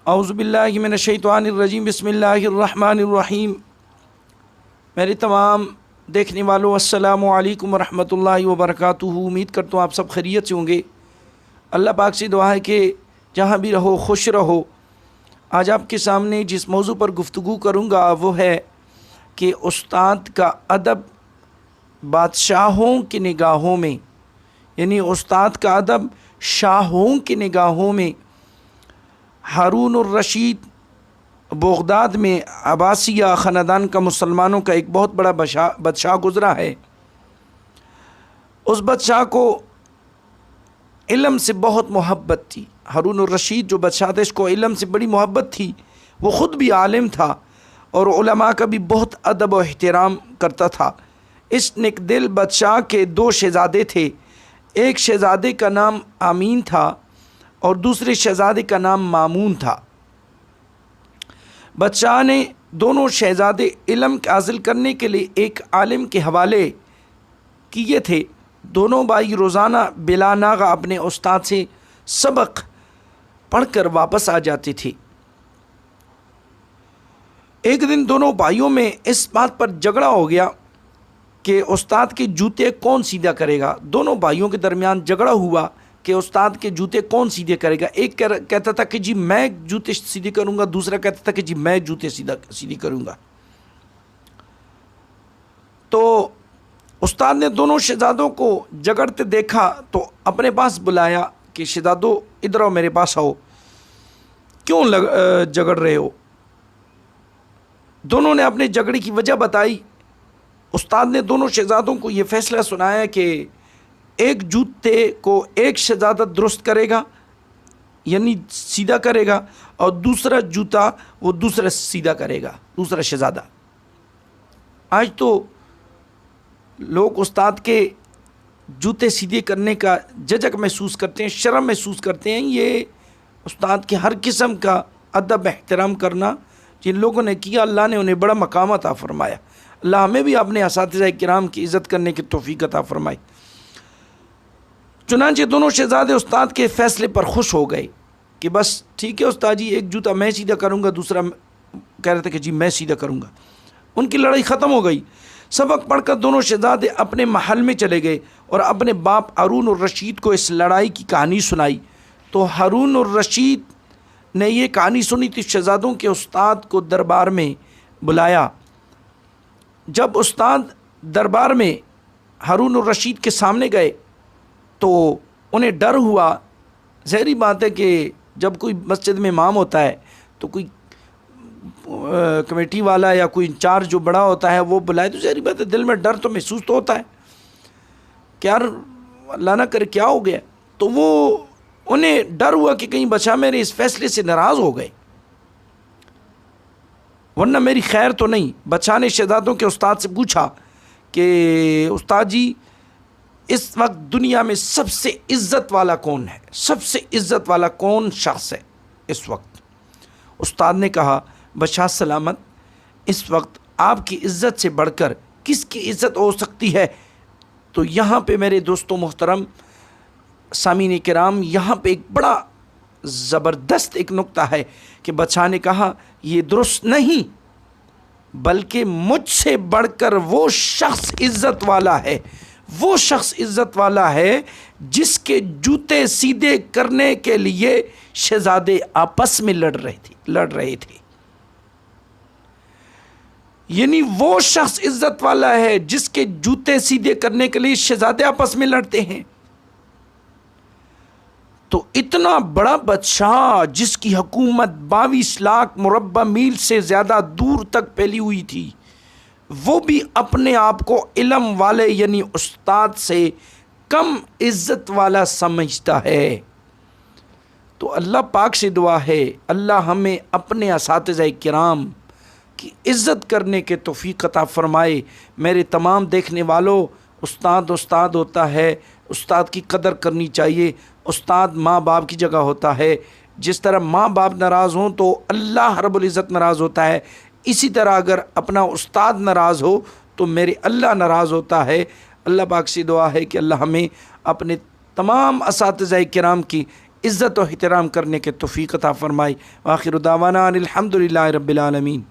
औज़ुबिल्लाहि मिनश्शैतानिर्रजीम बिस्मिल्लाहिर्रहमानिर्रहीम। मेरे तमाम देखने वालों अस्सलामु अलैकुम वरहमतुल्लाहि वबरकातुहू। उम्मीद करता हूँ आप सब खैरियत से होंगे। अल्लाह पाक से दुआ है कि जहाँ भी रहो खुश रहो। आज आपके सामने जिस मौजू पर गुफ्तगू करूँगा वो है कि उस्ताद का अदब बादशाहों की निगाहों में, यानी उस्ताद का अदब शाहों की निगाहों में। हारून और रशीद बगदाद में अब्बासिया ख़ानदान का मुसलमानों का एक बहुत बड़ा बादशाह गुज़रा है। उस बादशाह को इल्म से बहुत मोहब्बत थी। हारून और रशीद जो बादशाह थे इसको इल्म से बड़ी मोहब्बत थी। वो ख़ुद भी आलिम था और उलमा का भी बहुत अदब और एहतराम करता था। इस नेकदिल बादशाह के दो शहज़ादे थे। एक शहज़ादे का नाम आमीन था और दूसरे शहज़ादे का नाम मामून था। बादशाह ने दोनों शहज़ादे इल्म हासिल करने के लिए एक आलिम के हवाले किए थे। दोनों भाई रोज़ाना बिला नागा अपने उस्ताद से सबक पढ़कर वापस आ जाते थे। एक दिन दोनों भाइयों में इस बात पर झगड़ा हो गया कि उस्ताद के जूते कौन सीधा करेगा। दोनों भाइयों के दरमियान झगड़ा हुआ कि उस्ताद के जूते कौन सीधे करेगा। एक कहता था कि जी मैं जूते सीधे करूंगा, दूसरा कहता था कि जी मैं जूते सीधी करूंगा। तो उस्ताद ने दोनों शहजादों को झगड़ते देखा तो अपने पास बुलाया कि शहजादों इधर आओ, मेरे पास आओ, क्यों झगड़ रहे हो। दोनों ने अपने झगड़े की वजह बताई। उस्ताद ने दोनों शहजादों को ये फैसला सुनाया कि एक जूते को एक शहजादा दुरुस्त करेगा यानी सीधा करेगा और दूसरा जूता वो दूसरा सीधा करेगा, दूसरा शहजादा। आज तो लोग उस्ताद के जूते सीधे करने का झिझक महसूस करते हैं, शर्म महसूस करते हैं। ये उस्ताद के हर किस्म का अदब एहतराम करना जिन लोगों ने किया, अल्लाह ने उन्हें बड़ा मकाम अता फरमाया। अल्लाह हमें भी अपने असातिज़ा किराम की इज़्ज़त करने की तौफ़ीक़ अता फरमाए। चुनांचे दोनों शहजादे उस्ताद के फ़ैसले पर खुश हो गए कि बस ठीक है उस्ताद जी, एक जूता मैं सीधा करूँगा, दूसरा कह रहे थे कि जी मैं सीधा करूँगा। उनकी लड़ाई ख़त्म हो गई। सबक पढ़कर दोनों शहजादे अपने महल में चले गए और अपने बाप हारून और रशीद को इस लड़ाई की कहानी सुनाई। तो हारून और रशीद ने यह कहानी सुनी थी। शहजादों के उस्ताद को दरबार में बुलाया। जब उस्ताद दरबार में हारून और रशीद के सामने गए तो उन्हें डर हुआ। ज़ाहिरी बात है कि जब कोई मस्जिद में इमाम होता है तो कोई कमेटी वाला या कोई इंचार्ज जो बड़ा होता है वो बुलाए तो ज़ाहिरी बात है दिल में डर तो महसूस तो होता है कि यार अल्लाह ना करे क्या हो गया। तो वो उन्हें डर हुआ कि कहीं बच्चा मेरे इस फैसले से नाराज़ हो गए, वरना मेरी खैर तो नहीं। बच्चा ने शहजादों के उस्ताद से पूछा कि उस्ताद जी, इस वक्त दुनिया में सबसे इज़्ज़त वाला कौन है, सबसे इज़्ज़त वाला कौन शख्स है इस वक्त। उस्ताद ने कहा बदशाह सलामत, इस वक्त आपकी इज़्ज़त से बढ़कर किसकी इज़्ज़त हो सकती है। तो यहाँ पे मेरे दोस्तों मोहतरम सामीन किराम, यहाँ पे एक बड़ा ज़बरदस्त एक नुक्ता है कि बदशाह ने कहा ये दुरुस्त नहीं, बल्कि मुझसे बढ़कर वो शख्स इज़्ज़त वाला है, वो शख्स इज़्ज़त वाला है जिसके जूते सीधे करने के लिए शहजादे आपस में लड़ रहे थे। यानी वो शख्स इज़्ज़त वाला है जिसके जूते सीधे करने के लिए शहजादे आपस में लड़ते हैं। तो इतना बड़ा बादशाह जिसकी हुकूमत 22 लाख मुरब्बा मील से ज़्यादा दूर तक फैली हुई थी, वो भी अपने आप को इल्म वाले यानी उस्ताद से कम इज़्ज़त वाला समझता है। तो अल्लाह पाक से दुआ है अल्लाह हमें अपने असातिज़ा किराम की इज़्ज़त करने के तौफ़ीक़ अता फ़रमाए। मेरे तमाम देखने वालों, उस्ताद उस्ताद होता है, उस्ताद की कदर करनी चाहिए। उस्ताद माँ बाप की जगह होता है। जिस तरह माँ बाप नाराज़ हों तो अल्लाह रब्बुल इज़्ज़त नाराज़ होता है, इसी तरह अगर अपना उस्ताद नाराज़ हो तो मेरे अल्लाह नाराज़ होता है। अल्लाह पाक से दुआ है कि अल्लाह हमें अपने तमाम असातिज़ा किराम की इज़्ज़त और एहतराम करने के तौफ़ीक़ अता फ़रमाए। आखिर दावाना अनिल हम्दुलिल्लाहि रब्बिल आलमीन।